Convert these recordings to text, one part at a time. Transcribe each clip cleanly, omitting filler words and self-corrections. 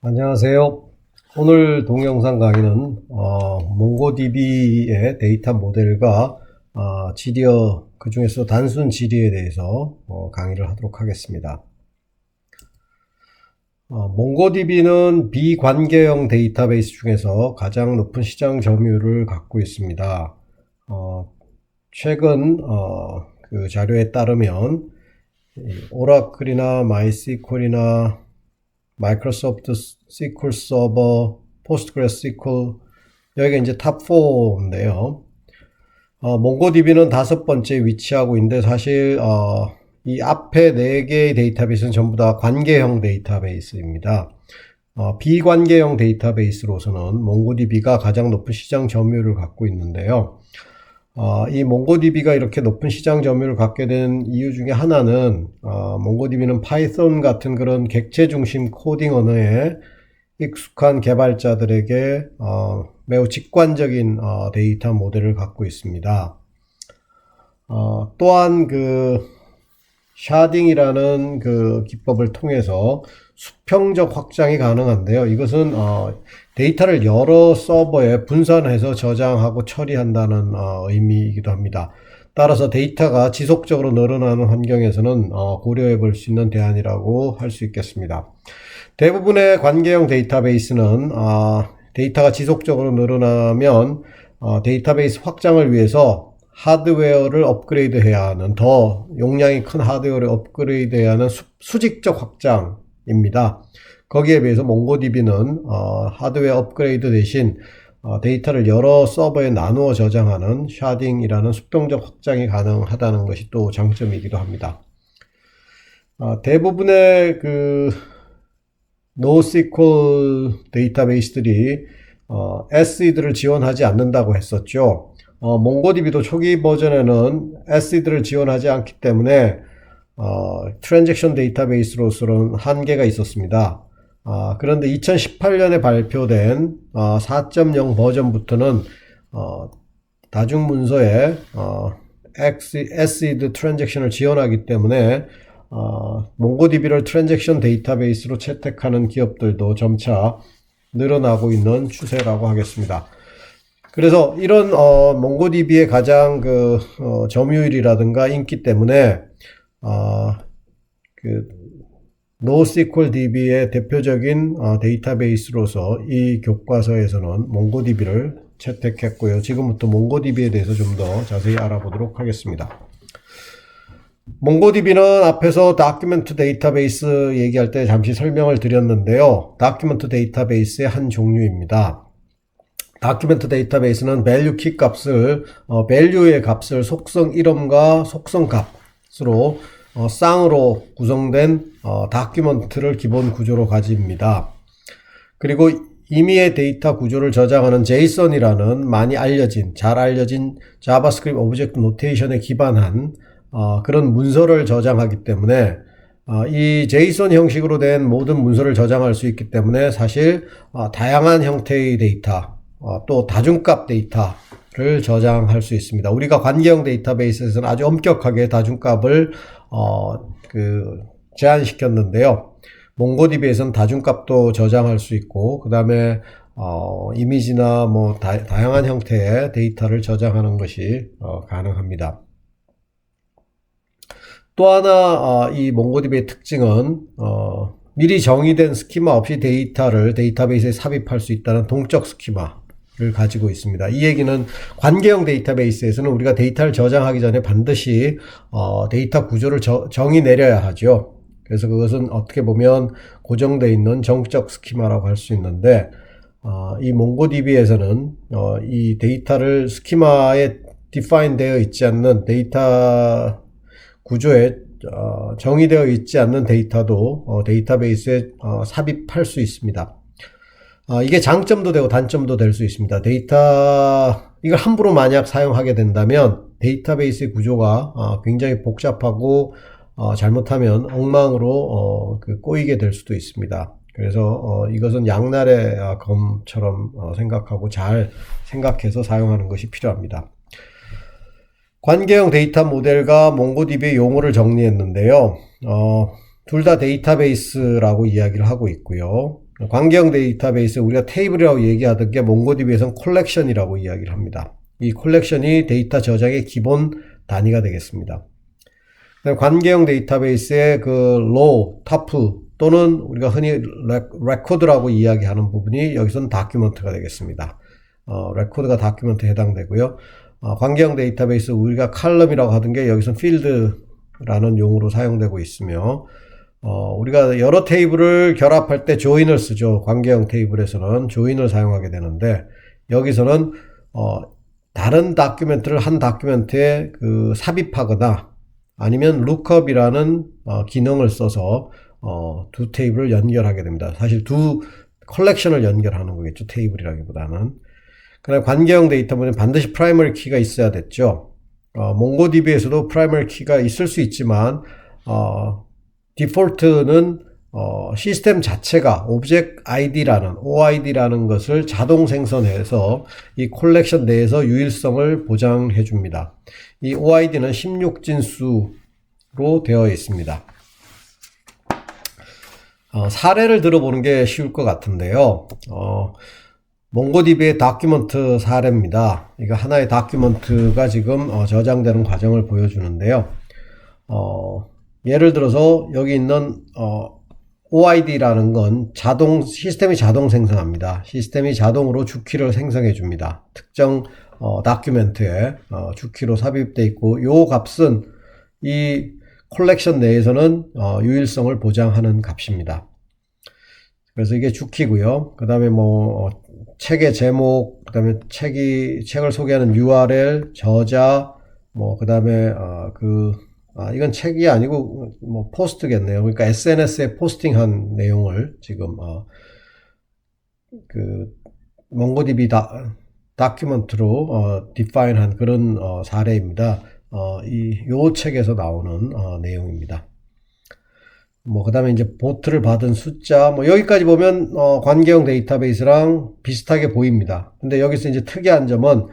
안녕하세요. 오늘 동영상 강의는 몽고DB의 데이터 모델과 지리어, 그 중에서 단순 지리에 대해서 강의를 하도록 하겠습니다. 몽고DB는 비관계형 데이터베이스 중에서 가장 높은 시장 점유율을 갖고 있습니다. 최근 그 자료에 따르면 오라클이나 마이스QL이나 마이크로소프트 SQL 서버, 포스트그레스QL, 여기가 이제 탑4인데요. 몽고DB는 5번째 위치하고 있는데, 사실 이 앞에 4개의 데이터베이스는 전부 다 관계형 데이터베이스입니다. 비관계형 데이터베이스로서는 몽고DB가 가장 높은 시장 점유율을 갖고 있는데요. 이 몽고DB가 이렇게 높은 시장 점유율을 갖게 된 이유 중에 하나는 몽고DB는 파이썬 같은 그런 객체 중심 코딩 언어에 익숙한 개발자들에게 매우 직관적인 데이터 모델을 갖고 있습니다. 또한 그 샤딩이라는 그 기법을 통해서 수평적 확장이 가능한데요. 이것은 데이터를 여러 서버에 분산해서 저장하고 처리한다는 의미이기도 합니다. 따라서 데이터가 지속적으로 늘어나는 환경에서는 고려해 볼 수 있는 대안이라고 할 수 있겠습니다. 대부분의 관계형 데이터베이스는 데이터가 지속적으로 늘어나면 데이터베이스 확장을 위해서 하드웨어를 업그레이드 해야 하는, 더 용량이 큰 하드웨어를 업그레이드 해야 하는 수직적 확장입니다. 거기에 비해서 몽고DB는 하드웨어 업그레이드 대신 데이터를 여러 서버에 나누어 저장하는 샤딩이라는 수평적 확장이 가능하다는 것이 또 장점이기도 합니다. 대부분의 그 NoSQL 데이터베이스들이 SED를 지원하지 않는다고 했었죠. 몽고DB도 초기 버전에는 SED를 지원하지 않기 때문에 트랜잭션 데이터베이스로서는 한계가 있었습니다. 그런데 2018년에 발표된 4.0 버전부터는 다중문서에 SED 트랜잭션을 지원하기 때문에 몽고DB를 트랜잭션 데이터베이스로 채택하는 기업들도 점차 늘어나고 있는 추세라고 하겠습니다. 그래서 이런 몽고DB의 가장 그 점유율이라든가 인기 때문에 그 NoSQL DB의 대표적인 데이터베이스로서 이 교과서에서는 몽고DB를 채택했고요. 지금부터 몽고DB에 대해서 좀 더 자세히 알아보도록 하겠습니다. 몽고DB는 앞에서 다큐멘트 데이터베이스 얘기할 때 잠시 설명을 드렸는데요. 다큐멘트 데이터베이스의 한 종류입니다. 다큐멘트 데이터베이스는 value key 값을 value의 값을 속성 이름과 속성 값으로 쌍으로 구성된 다큐멘트를 기본 구조로 가집니다. 그리고 임의의 데이터 구조를 저장하는 JSON이라는 많이 알려진, 잘 알려진 자바스크립트 오브젝트 노테이션에 기반한 그런 문서를 저장하기 때문에 이 JSON 형식으로 된 모든 문서를 저장할 수 있기 때문에 사실 다양한 형태의 데이터, 또 다중값 데이터를 저장할 수 있습니다. 우리가 관계형 데이터베이스에서는 아주 엄격하게 다중값을 제한시켰는데요. 몽고DB에서는 다중값도 저장할 수 있고, 그 다음에 이미지나 뭐 다양한 형태의 데이터를 저장하는 것이 가능합니다. 또 하나 이 몽고DB의 특징은 미리 정의된 스키마 없이 데이터를 데이터베이스에 삽입할 수 있다는 동적 스키마를 가지고 있습니다. 이 얘기는 관계형 데이터베이스에서는 우리가 데이터를 저장하기 전에 반드시 데이터 구조를 정의 내려야 하죠. 그래서 그것은 어떻게 보면 고정되어 있는 정적 스키마라고 할 수 있는데 이 몽고DB에서는 이 데이터를 스키마에 define 되어 있지 않는 데이터 구조에 정의되어 있지 않는 데이터도 데이터베이스에 삽입할 수 있습니다. 이게 장점도 되고 단점도 될 수 있습니다. 이걸 함부로 만약 사용하게 된다면 데이터베이스의 구조가 굉장히 복잡하고 잘못하면 엉망으로 꼬이게 될 수도 있습니다. 그래서 이것은 양날의 검처럼 생각하고 잘 생각해서 사용하는 것이 필요합니다. 관계형 데이터 모델과 몽고DB의 용어를 정리했는데요. 둘 다 데이터베이스라고 이야기를 하고 있고요. 관계형 데이터베이스 우리가 테이블이라고 얘기하던 게 몽고디비에서는 콜렉션이라고 이야기를 합니다. 이 콜렉션이 데이터 저장의 기본 단위가 되겠습니다. 관계형 데이터베이스의 그 로우, 터프 또는 우리가 흔히 레코드라고 이야기하는 부분이 여기서는 다큐먼트가 되겠습니다. 레코드가 다큐먼트에 해당되고요. 관계형 데이터베이스 우리가 칼럼이라고 하던 게 여기서는 필드라는 용어로 사용되고 있으며 우리가 여러 테이블을 결합할 때 조인을 쓰죠. 관계형 테이블에서는 조인을 사용하게 되는데 여기서는 다른 다큐멘트를 한 다큐멘트에 그 삽입하거나 아니면 룩업이라는 기능을 써서 두 테이블을 연결하게 됩니다. 사실 두 컬렉션을 연결하는 거겠죠. 테이블이라기보다는. 그다음에 관계형 데이터는 반드시 프라이머리 키가 있어야 됐죠. 몽고디비에서도 프라이머리 키가 있을 수 있지만 디폴트는 시스템 자체가 오브젝트 아이디라는 OID라는 것을 자동 생성해서 이 콜렉션 내에서 유일성을 보장해 줍니다. 이 OID는 16진수로 되어 있습니다. 사례를 들어보는 게 쉬울 것 같은데요. 몽고디비의 다큐먼트 사례입니다. 이거 하나의 다큐먼트가 지금 저장되는 과정을 보여주는데요. 예를 들어서 여기 있는 OID라는 건 시스템이 자동 생성합니다. 시스템이 자동으로 주키를 생성해 줍니다. 특정 다큐멘트에 주키로 삽입되어 있고 요 값은 이 콜렉션 내에서는 유일성을 보장하는 gat입니다. 그래서 이게 주키고요. 그 다음에 책의 제목, 그 다음에 책을 소개하는 URL, 저자, 그 다음에 이건 책이 아니고 포스트겠네요. 그러니까 SNS에 포스팅한 내용을 지금 몽고디비 다큐먼트로 디파인한 그런 사례입니다. 요 책에서 나오는 내용입니다. 그 다음에 이제 보트를 받은 숫자, 여기까지 보면 관계형 데이터베이스랑 비슷하게 보입니다. 근데 여기서 이제 특이한 점은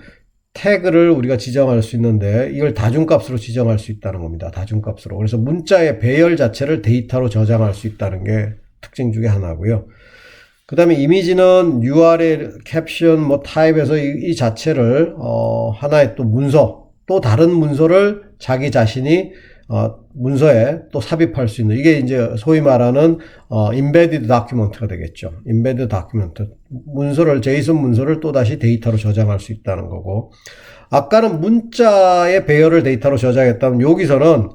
태그를 우리가 지정할 수 있는데 이걸 다중값으로 지정할 수 있다는 겁니다. 다중값으로. 그래서 문자의 배열 자체를 데이터로 저장할 수 있다는 게 특징 중에 하나고요. 그 다음에 이미지는 URL, 캡션, 타입에서 이 자체를 하나의 또 문서, 또 다른 문서를 자기 자신이 문서에 또 삽입할 수 있는, 이게 이제 소위 말하는 embedded document가 되겠죠. embedded document. JSON 문서를 또다시 데이터로 저장할 수 있다는 거고, 아까는 문자의 배열을 데이터로 저장했다면 여기서는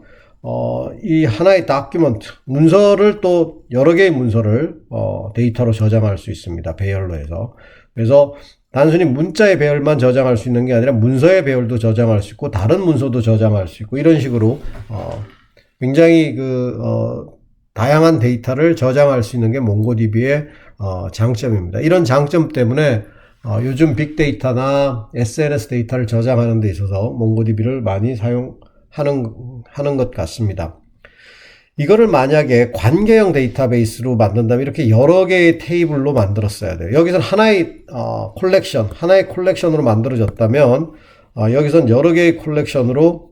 이 하나의 다큐멘트, 문서를 또 여러 개의 문서를 데이터로 저장할 수 있습니다. 배열로 해서. 그래서 단순히 문자의 배열만 저장할 수 있는 게 아니라 문서의 배열도 저장할 수 있고 다른 문서도 저장할 수 있고 이런 식으로 굉장히 다양한 데이터를 저장할 수 있는 게 몽고디비의 장점입니다. 이런 장점 때문에 요즘 빅데이터나 SNS 데이터를 저장하는 데 있어서 몽고디비를 많이 사용하는 것 같습니다. 이거를 만약에 관계형 데이터베이스로 만든다면 이렇게 여러 개의 테이블로 만들었어야 돼요. 여기서는 하나의 콜렉션으로 만들어졌다면 여기서는 여러 개의 콜렉션으로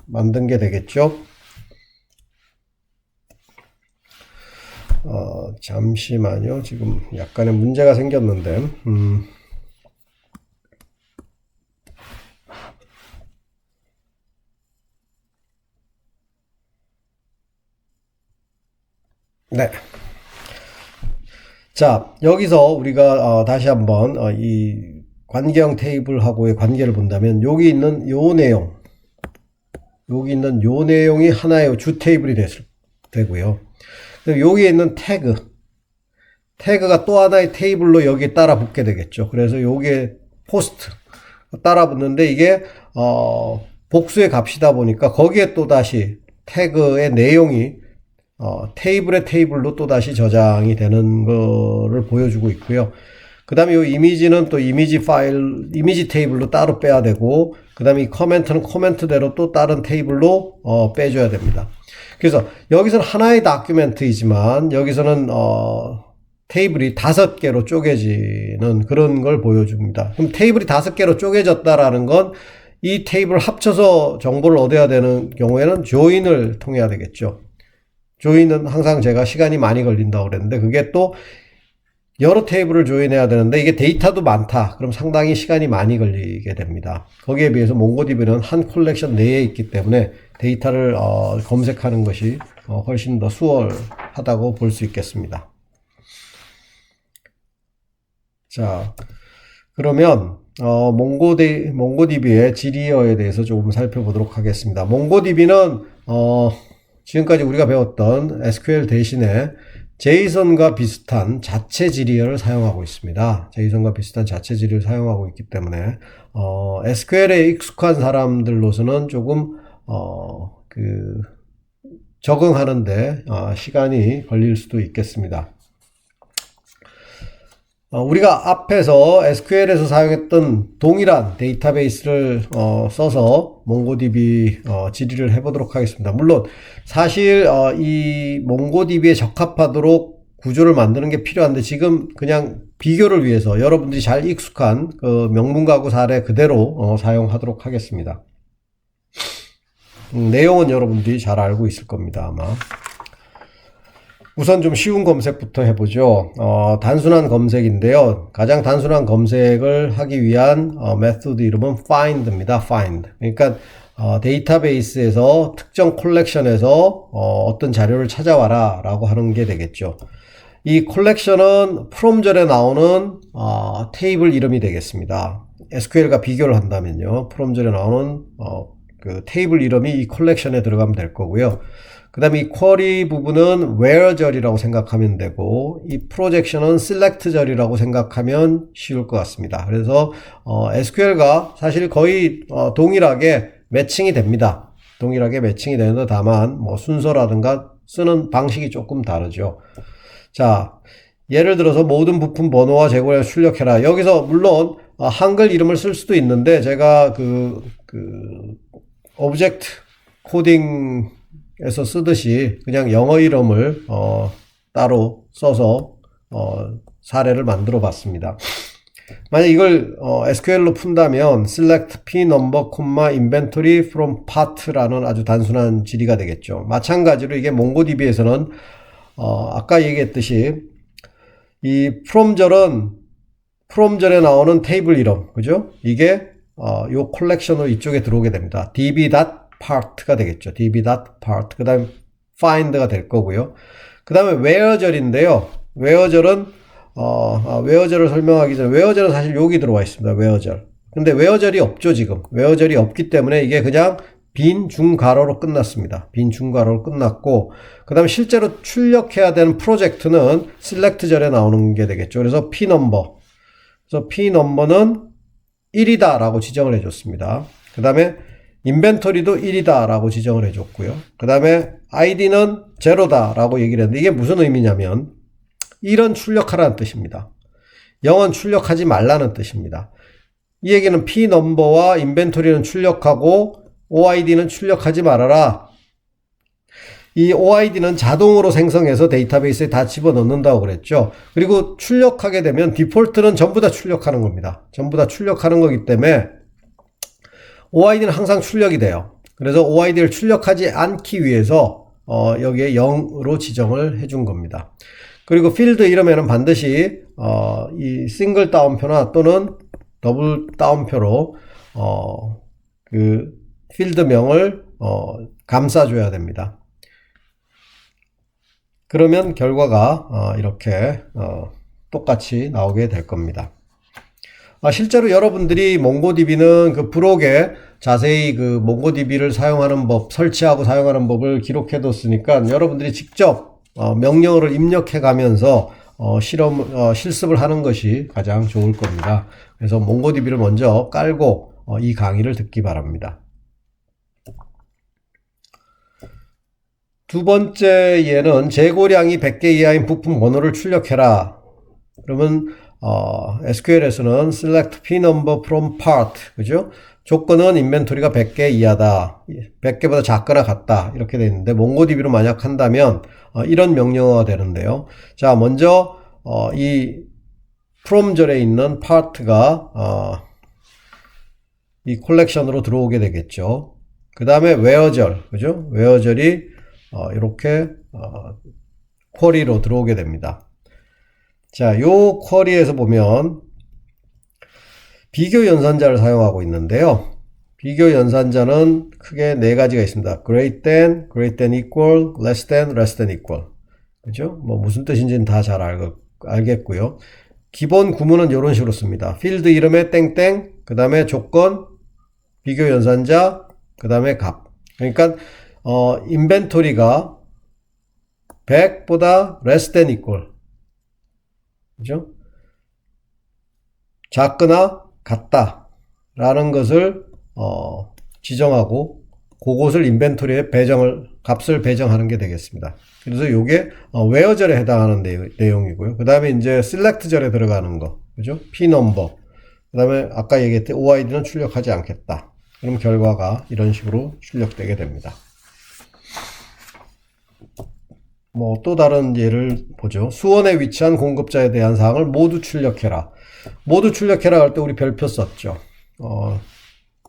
만든 게 되겠죠. 잠시만요. 지금 약간의 문제가 생겼는데 네. 자, 여기서 우리가 다시 한번 이 관계형 테이블하고의 관계를 본다면 여기 있는 요 내용이 하나의 주 테이블이 되고요. 여기에 있는 태그가 또 하나의 테이블로 여기에 따라 붙게 되겠죠. 그래서 여기에 포스트 따라 붙는데 이게 복수의 값이다 보니까 거기에 또 다시 태그의 내용이 테이블의 테이블로 또 다시 저장이 되는 거를 보여주고 있고요. 그 다음에 이 이미지는 또 이미지 테이블로 따로 빼야 되고, 그 다음에 이 코멘트는 코멘트대로 또 다른 테이블로 빼줘야 됩니다. 그래서 여기서는 하나의 다큐멘트이지만 여기서는 테이블이 5개로 쪼개지는 그런 걸 보여줍니다. 그럼 테이블이 5개로 쪼개졌다라는 건 이 테이블을 합쳐서 정보를 얻어야 되는 경우에는 조인을 통해야 되겠죠. 조인은 항상 제가 시간이 많이 걸린다고 그랬는데 그게 또 여러 테이블을 조인해야 되는데 이게 데이터도 많다. 그럼 상당히 시간이 많이 걸리게 됩니다. 거기에 비해서 몽고디비는 한 컬렉션 내에 있기 때문에 데이터를 검색하는 것이 훨씬 더 수월하다고 볼 수 있겠습니다. 자, 그러면 몽고디비의 지리어에 대해서 조금 살펴보도록 하겠습니다. 몽고디비는 지금까지 우리가 배웠던 SQL 대신에 제이선과 비슷한 자체 지리어를 사용하고 있습니다. 제이선과 비슷한 자체 지리를 사용하고 있기 때문에 SQL에 익숙한 사람들로서는 조금 적응하는데 시간이 걸릴 수도 있겠습니다. 우리가 앞에서 SQL에서 사용했던 동일한 데이터베이스를 써서 몽고디비 질의를 해보도록 하겠습니다. 물론 사실 이 몽고디비에 적합하도록 구조를 만드는 게 필요한데 지금 그냥 비교를 위해서 여러분들이 잘 익숙한 그 명문가구 사례 그대로 사용하도록 하겠습니다. 내용은 여러분들이 잘 알고 있을 겁니다, 아마. 우선 좀 쉬운 검색부터 해보죠. 단순한 검색인데요. 가장 단순한 검색을 하기 위한 메소드 이름은 find입니다. find. 그러니까 데이터베이스에서 특정 콜렉션에서 어떤 자료를 찾아와라 라고 하는 게 되겠죠. 이 콜렉션은 프롬절에 나오는 테이블 이름이 되겠습니다. SQL과 비교를 한다면요. 프롬절에 나오는 그 테이블 이름이 이 콜렉션에 들어가면 될 거고요. 그 다음에 이 쿼리 부분은 where절이라고 생각하면 되고 이 프로젝션은 select절이라고 생각하면 쉬울 것 같습니다. 그래서 SQL과 사실 거의 동일하게 매칭이 됩니다. 동일하게 매칭이 되는데 다만 뭐 순서라든가 쓰는 방식이 조금 다르죠. 자, 예를 들어서 모든 부품 번호와 재고량을 출력해라. 여기서 물론 한글 이름을 쓸 수도 있는데 제가 오브젝트 코딩 에서 쓰듯이 그냥 영어 이름을 따로 써서 사례를 만들어 봤습니다. 만약 이걸 SQL로 푼다면 select p number, inventory from part라는 아주 단순한 지리가 되겠죠. 마찬가지로 이게 몽고디비에서는 아까 얘기했듯이 이 from절에 나오는 테이블 이름, 그죠? 이게 요 콜렉션으로 이쪽에 들어오게 됩니다. db.part가 되겠죠. db.part. 그 다음에 find가 될 거고요. 그 다음에 where절인데요. where절은 where절을 설명하기 전에 where절은 사실 여기 들어와 있습니다. where절. 근데 where절이 없죠, 지금. where절이 없기 때문에 이게 그냥 빈 중괄호로 끝났습니다. 빈 중괄호로 끝났고, 그 다음에 실제로 출력해야 되는 프로젝트는 select절에 나오는 게 되겠죠. 그래서 p number. 그래서 p number는 1이다 라고 지정을 해줬습니다. 그 다음에 인벤토리도 1이다 라고 지정을 해줬고요. 그 다음에 id는 0다 라고 얘기를 했는데 이게 무슨 의미냐면 1은 출력하라는 뜻입니다. 0은 출력하지 말라는 뜻입니다. 이 얘기는 p 넘버와 인벤토리는 출력하고 OID는 출력하지 말아라. 이 OID는 자동으로 생성해서 데이터베이스에 다 집어넣는다고 그랬죠. 그리고 출력하게 되면 디폴트는 전부 다 출력하는 겁니다. 전부 다 출력하는 거기 때문에 OID는 항상 출력이 돼요. 그래서 OID를 출력하지 않기 위해서 여기에 0으로 지정을 해준 겁니다. 그리고 필드 이름에는 반드시 이 싱글 따옴표나 또는 더블 따옴표로 그 필드명을 감싸줘야 됩니다. 그러면 결과가 이렇게 똑같이 나오게 될 겁니다. 실제로 여러분들이 몽고디비는 그 브록에 자세히 그 몽고디비를 사용하는 법, 설치하고 사용하는 법을 기록해 뒀으니까 여러분들이 직접 명령어를 입력해 가면서 실습을 하는 것이 가장 좋을 겁니다. 그래서 몽고디비를 먼저 깔고 이 강의를 듣기 바랍니다. 두 번째 예는 재고량이 100개 이하인 부품 번호를 출력해라. 그러면 SQL에서는 select p number from part, 그죠? 조건은 인벤토리가 100개 이하다. 100개보다 작거나 같다. 이렇게 되어 있는데 몽고디비로 만약 한다면 이런 명령어가 되는데요. 자, 먼저 이 from절에 있는 part가 이 콜렉션으로 들어오게 되겠죠. 그 다음에 where절, 그죠? where절이 이렇게 쿼리로 들어오게 됩니다. 자, 요 쿼리에서 보면 비교 연산자를 사용하고 있는데요. 비교 연산자는 크게 네 가지가 있습니다. greater than equal, less than equal. 그죠? 뭐 무슨 뜻인지는 다 잘 알겠고요. 기본 구문은 이런 식으로 씁니다. 필드 이름에 땡땡, 그 다음에 조건, 비교 연산자, 그 다음에 값. 그러니까 인벤토리가 100보다 less than equal. 그죠? 작거나 같다 라는 것을 지정하고 그것을 인벤토리에 값을 배정하는 게 되겠습니다. 그래서 이게 where절에 해당하는 내용이고요. 그 다음에 이제 select절에 들어가는 거, 그죠? p number. 그 다음에 아까 얘기했듯이 OID는 출력하지 않겠다. 그럼 결과가 이런 식으로 출력되게 됩니다. 뭐 또 다른 예를 보죠. 수원에 위치한 공급자에 대한 사항을 모두 출력해라. 모두 출력해라 할 때 우리 별표 썼죠.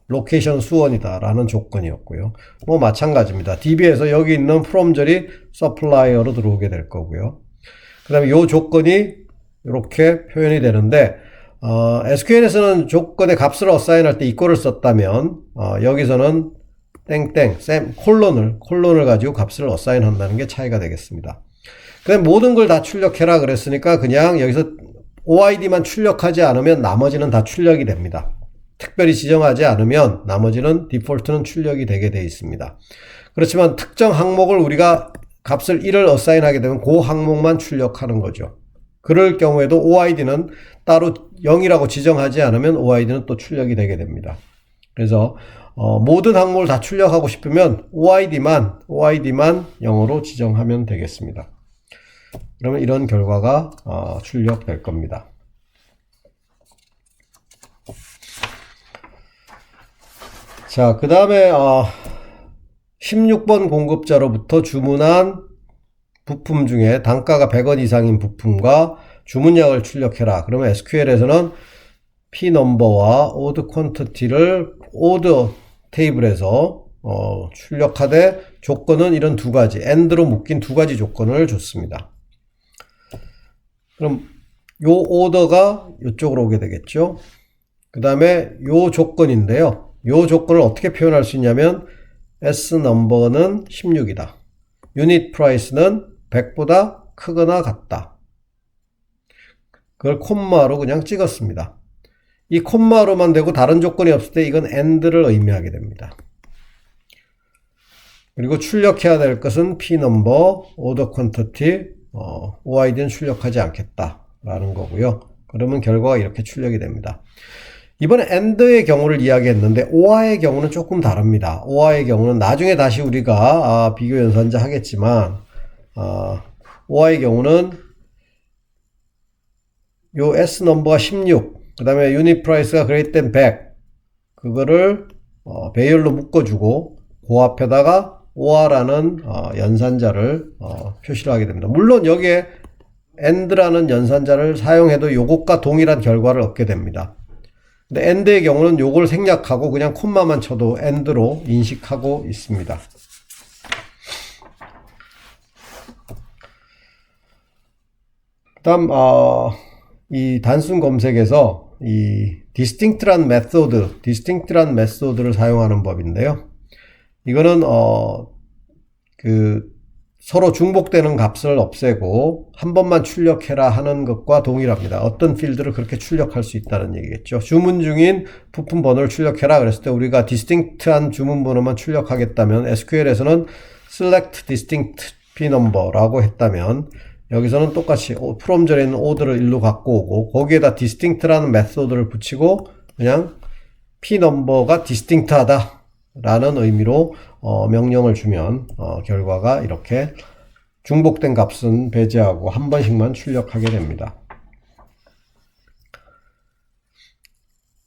로케이션 수원이다 라는 조건이었고요. 뭐 마찬가지입니다. DB에서 여기 있는 from절이 supplier로 들어오게 될 거고요. 그 다음에 이 조건이 이렇게 표현이 되는데 SQL에서는 조건의 값을 어사인할 때 equal을 썼다면 여기서는 땡땡 콜론을 가지고 값을 어사인 한다는 게 차이가 되겠습니다. 그다음 모든 걸 다 출력해라 그랬으니까 그냥 여기서 OID만 출력하지 않으면 나머지는 다 출력이 됩니다. 특별히 지정하지 않으면 나머지는 디폴트는 출력이 되게 되어 있습니다. 그렇지만 특정 항목을 우리가 값을 1을 어사인하게 되면 그 항목만 출력하는 거죠. 그럴 경우에도 OID는 따로 0이라고 지정하지 않으면 OID는 또 출력이 되게 됩니다. 그래서 모든 항목을 다 출력하고 싶으면 OID만 0으로 지정하면 되겠습니다. 그러면 이런 결과가 출력될 겁니다. 자, 그 다음에 16번 공급자로부터 주문한 부품 중에 단가가 100원 이상인 부품과 주문량을 출력해라. 그러면 SQL에서는 P-number와 odd quantity를 odd 테이블에서 출력하되 조건은 이런 두 가지, and로 묶인 두 가지 조건을 줬습니다. 그럼 요 오더가 이쪽으로 오게 되겠죠. 그 다음에 요 조건인데요. 요 조건을 어떻게 표현할 수 있냐면 S 넘버는 16이다. 유닛 프라이스는 100보다 크거나 같다. 그걸 콤마로 그냥 찍었습니다. 이 콤마로만 되고 다른 조건이 없을 때 이건 and를 의미하게 됩니다. 그리고 출력해야 될 것은 P-number, order quantity, OID는 출력하지 않겠다 라는 거고요. 그러면 결과가 이렇게 출력이 됩니다. 이번에 AND의 경우를 이야기했는데 OR의 경우는 조금 다릅니다. OR의 경우는 나중에 다시 우리가 비교 연산자 하겠지만 OR의 경우는 요 S 넘버가 16, 그 다음에 유닛 프라이스가 greater than 100, 그거를 배열로 묶어주고 그 앞에다가 OR라는 연산자를 표시를 하게 됩니다. 물론 여기에 AND라는 연산자를 사용해도 요것과 동일한 결과를 얻게 됩니다. 근데 AND의 경우는 요걸 생략하고 그냥 콤마만 쳐도 AND로 인식하고 있습니다. 그 다음 이 단순 검색에서 이 distinct란 메소드를 사용하는 법인데요. 이거는 서로 중복되는 값을 없애고 한 번만 출력해라 하는 것과 동일합니다. 어떤 필드를 그렇게 출력할 수 있다는 얘기겠죠. 주문 중인 부품 번호를 출력해라 그랬을 때 우리가 distinct한 주문 번호만 출력하겠다면 SQL에서는 select distinct p-number라고 했다면 여기서는 똑같이 from절에 있는 order를 일로 갖고 오고 거기에다 distinct라는 메소드를 붙이고 그냥 p-number가 distinct하다 라는 의미로 명령을 주면 결과가 이렇게 중복된 값은 배제하고 한 번씩만 출력하게 됩니다.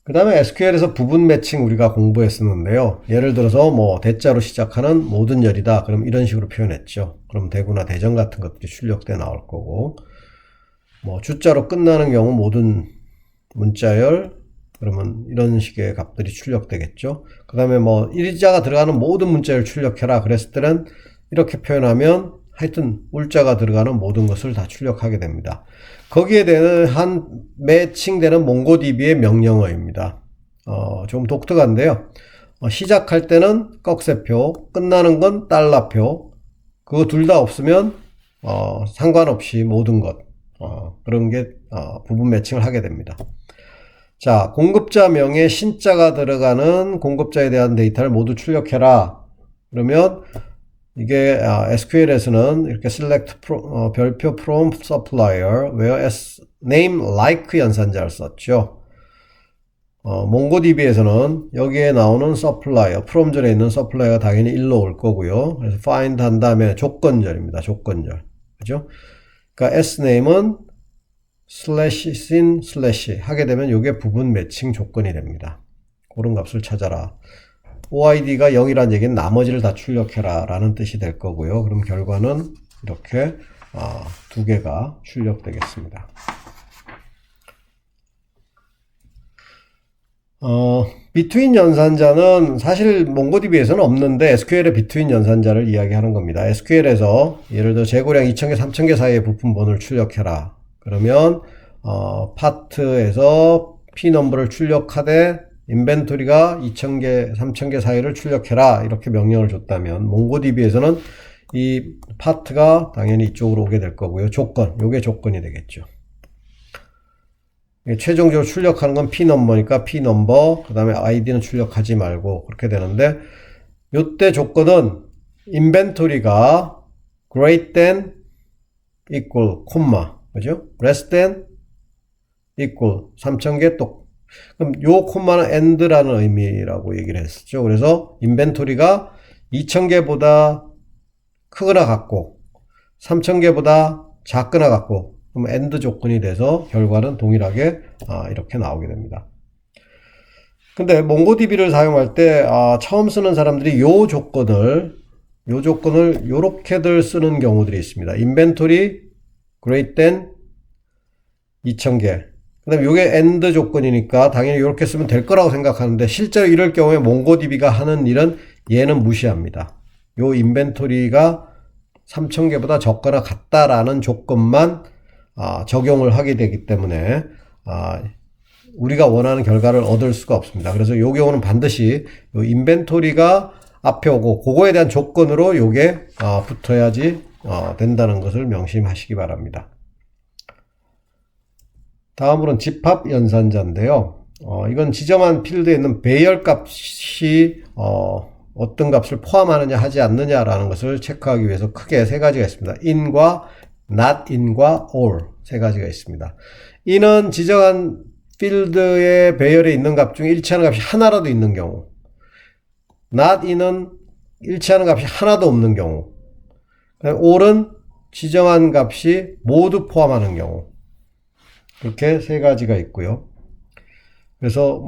그 다음에 SQL에서 부분 매칭 우리가 공부했었는데요. 예를 들어서 뭐 대자로 시작하는 모든 열이다. 그럼 이런 식으로 표현했죠. 그럼 대구나 대전 같은 것들이 출력돼 나올 거고 뭐 주자로 끝나는 경우 모든 문자열 그러면 이런 식의 값들이 출력되겠죠. 그 다음에 뭐 일자가 들어가는 모든 문자를 출력해라 그랬을 때는 이렇게 표현하면 하여튼 울자가 들어가는 모든 것을 다 출력하게 됩니다. 거기에 대한 매칭되는 몽고DB의 명령어입니다. 좀 독특한데요. 시작할 때는 꺽쇠표, 끝나는 건 달러표, 그거 둘 다 없으면 상관없이 모든 것 그런 게 부분 매칭을 하게 됩니다. 자, 공급자 명에 신자가 들어가는 공급자에 대한 데이터를 모두 출력해라. 그러면 이게 SQL에서는 이렇게 select 별표 from supplier where as name like 연산자를 썼죠. 몽고DB에서는 여기에 나오는 supplier, from 절에 있는 supplier가 당연히 1로 올 거고요. 그래서 find 한 다음에 조건절입니다. 조건절. 그죠? 그러니까 sname은 slash sin slash 하게 되면 이게 부분 매칭 조건이 됩니다. 그런 값을 찾아라. OID가 0이란 얘기는 나머지를 다 출력해라 라는 뜻이 될 거고요. 그럼 결과는 이렇게 두 개가 출력되겠습니다. between 연산자는 사실 몽고DB에서는 없는데 SQL의 between 연산자를 이야기하는 겁니다. SQL에서 예를 들어 재고량 2000개, 3000개 사이의 부품번호를 출력해라. 그러면 파트에서 P넘버를 출력하되 인벤토리가 2000개, 3000개 사이를 출력해라 이렇게 명령을 줬다면 몽고DB에서는 이 파트가 당연히 이쪽으로 오게 될 거고요. 조건, 요게 조건이 되겠죠. 최종적으로 출력하는 건 P넘버니까 P넘버, 그 다음에 ID는 출력하지 말고 그렇게 되는데 요때 조건은 인벤토리가 greater than equal, 콤마, 그죠? less than equal, 3000개 또 그럼 요 콤마는 and라는 의미라고 얘기를 했었죠. 그래서 인벤토리가 2000개보다 크거나 같고 3000개보다 작거나 같고 그럼 and 조건이 돼서 결과는 동일하게 이렇게 나오게 됩니다. 근데 몽고DB를 사용할 때 처음 쓰는 사람들이 요 조건을 요렇게들 쓰는 경우들이 있습니다. 인벤토리 greater than 2000개. 그 다음에 요게 AND 조건이니까 당연히 이렇게 쓰면 될 거라고 생각하는데 실제로 이럴 경우에 몽고DB가 하는 일은 얘는 무시합니다. 요 인벤토리가 3000개보다 적거나 같다라는 조건만 적용을 하게 되기 때문에 우리가 원하는 결과를 얻을 수가 없습니다. 그래서 요 경우는 반드시 요 인벤토리가 앞에 오고 그거에 대한 조건으로 요게 붙어야지 된다는 것을 명심하시기 바랍니다. 다음으로는 집합 연산자인데요. 이건 지정한 필드에 있는 배열 값이 어떤 값을 포함하느냐 하지 않느냐라는 것을 체크하기 위해서 크게 세 가지가 있습니다. in과 not in과 all 세 가지가 있습니다. in은 지정한 필드의 배열에 있는 값 중에 일치하는 값이 하나라도 있는 경우, not in은 일치하는 값이 하나도 없는 경우, all은 지정한 값이 모두 포함하는 경우, 이렇게 세 가지가 있고요. 그래서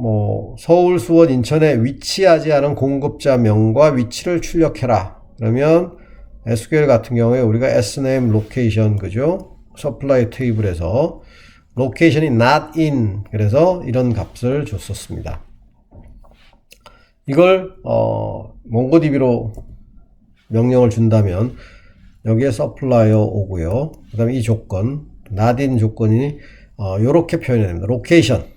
서울, 수원, 인천에 위치하지 않은 공급자 명과 위치를 출력해라. 그러면 SQL 같은 경우에 우리가 sname location, 그죠? supply 테이블에서 location이 not in, 그래서 이런 값을 줬었습니다. 이걸 몽고DB로 명령을 준다면 여기에 supplier 오고요. 그 다음에 이 조건 not in 조건이 요렇게 표현이 됩니다. location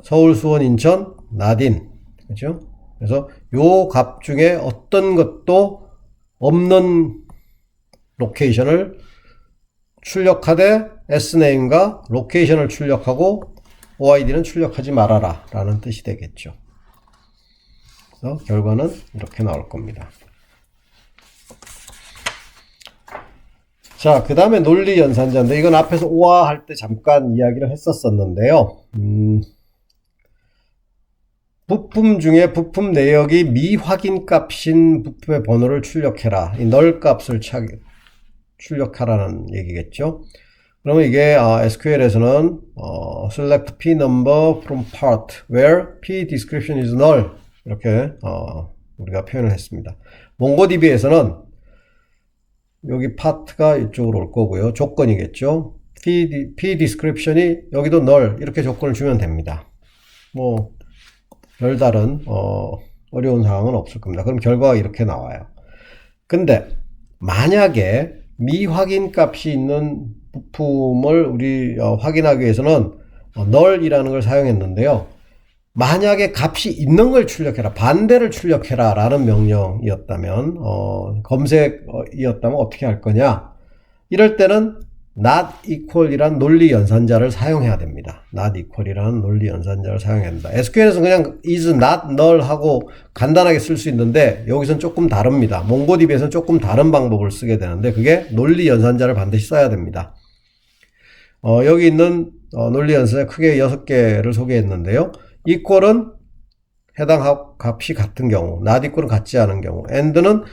서울, 수원, 인천 not in, 그죠? 그래서 요 값 중에 어떤 것도 없는 로케이션을 출력하되 sname과 로케이션을 출력하고 OID는 출력하지 말아라 라는 뜻이 되겠죠. 그래서 결과는 이렇게 나올 겁니다. 자, 그 다음에 논리 연산자인데 이건 앞에서 오화 할 때 잠깐 이야기를 했었었는데요. 부품 중에 부품 내역이 미확인 값인 부품의 번호를 출력해라. 이 null 값을 출력하라는 얘기겠죠. 그러면 이게 SQL에서는 select p number from part where p description is null 이렇게 우리가 표현을 했습니다. 몽고DB에서는 여기 파트가 이쪽으로 올 거고요. 조건이겠죠. p description이 여기도 null 이렇게 조건을 주면 됩니다. 별다른 어려운 사항은 없을 겁니다. 그럼 결과가 이렇게 나와요. 근데 만약에 미확인 값이 있는 부품을 우리 확인하기 위해서는 null이라는 걸 사용했는데요. 만약에 값이 있는 걸 출력해라, 반대를 출력해라 라는 명령이었다면, 검색이었다면 어떻게 할 거냐? 이럴 때는 not equal 이란 논리 연산자를 사용해야 됩니다. not equal 이라는 논리 연산자를 사용해야 됩니다. SQL에서는 그냥 is not null 하고 간단하게 쓸 수 있는데 여기서는 조금 다릅니다. 몽고DB에서는 조금 다른 방법을 쓰게 되는데 그게 논리 연산자를 반드시 써야 됩니다. 여기 있는 논리 연산자 크게 6개를 소개했는데요. equal은 해당 값이 같은 경우, not equal은 같지 않은 경우, and는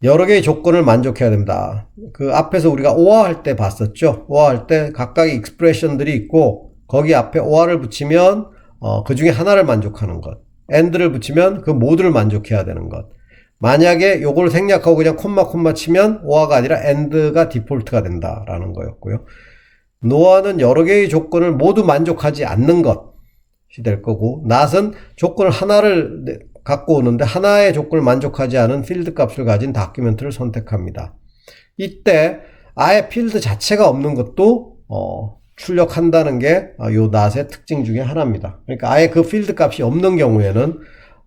여러 개의 조건을 만족해야 됩니다. 그 앞에서 우리가 or 할 때 봤었죠. or 할 때 각각의 expression들이 있고 거기 앞에 or를 붙이면 그 중에 하나를 만족하는 것, and를 붙이면 그 모두를 만족해야 되는 것. 만약에 요걸 생략하고 그냥 콤마 치면 or가 아니라 and가 디폴트가 된다라는 거였고요. no는 여러 개의 조건을 모두 만족하지 않는 것이 될 거고, not은 조건을 하나를 갖고 오는데 하나의 조건을 만족하지 않은 필드 값을 가진 다큐멘트를 선택합니다. 이때 아예 필드 자체가 없는 것도 출력한다는 게 요 not의 특징 중에 하나입니다. 그러니까 아예 그 필드 값이 없는 경우에는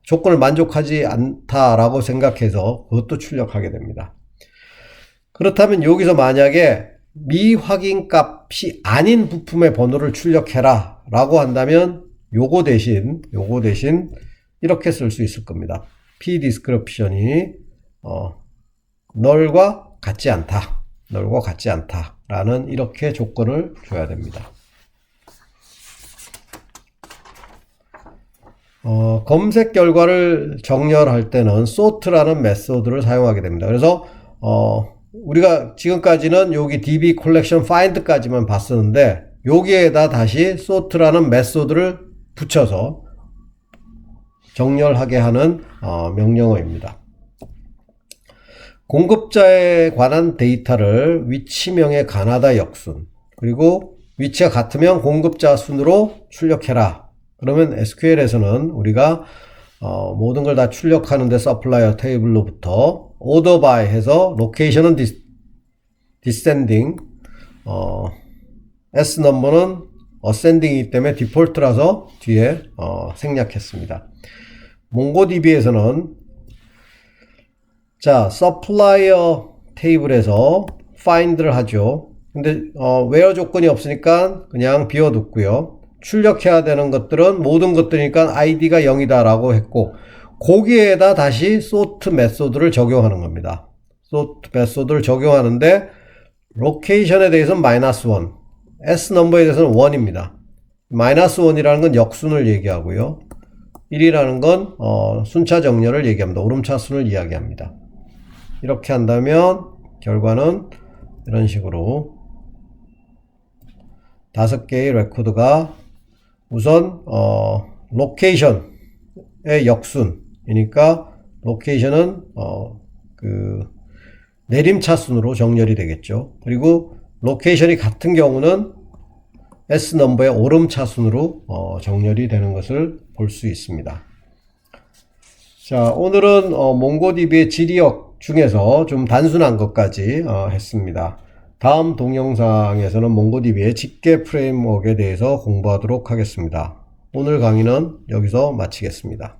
조건을 만족하지 않다라고 생각해서 그것도 출력하게 됩니다. 그렇다면 여기서 만약에 미확인 값이 아닌 부품의 번호를 출력해라 라고 한다면 요거 대신 이렇게 쓸 수 있을 겁니다. p description이 null과 같지 않다 라는 이렇게 조건을 줘야 됩니다. 검색 결과를 정렬할 때는 sort라는 메소드를 사용하게 됩니다. 그래서 우리가 지금까지는 여기 db collection find까지만 봤었는데 여기에다 다시 sort라는 메소드를 붙여서 정렬하게 하는 명령어입니다. 공급자에 관한 데이터를 위치명의 가나다 역순, 그리고 위치가 같으면 공급자 순으로 출력해라. 그러면 SQL에서는 우리가 모든 걸 다 출력하는데 서플라이어 테이블로부터 order by 해서 location은 descending, s number는 ascending이기 때문에 디폴트라서 뒤에 생략했습니다. 몽고DB에서는 자, supplier 테이블에서 find를 하죠. 근데 where 조건이 없으니까 그냥 비워뒀고요. 출력해야 되는 것들은 모든 것들이니까 id가 0이다 라고 했고, 거기에다 다시 sort 메소드를 적용하는 겁니다. sort 메소드를 적용하는데 location에 대해서는 -1, s number에 대해서는 1입니다. -1이라는 건 역순을 얘기하고요. 1이라는 건 순차 정렬을 얘기합니다. 오름차순을 이야기합니다. 이렇게 한다면 결과는 이런 식으로 5개의 레코드가 우선 로케이션의 역순이니까 로케이션은 그 내림차순으로 정렬이 되겠죠. 그리고 로케이션이 같은 경우는 S 넘버의 오름차순으로 정렬이 되는 것을 볼 수 있습니다. 자, 오늘은 몽고DB의 지리역 중에서 좀 단순한 것까지 했습니다. 다음 동영상에서는 몽고DB의 집계 프레임워크에 대해서 공부하도록 하겠습니다. 오늘 강의는 여기서 마치겠습니다.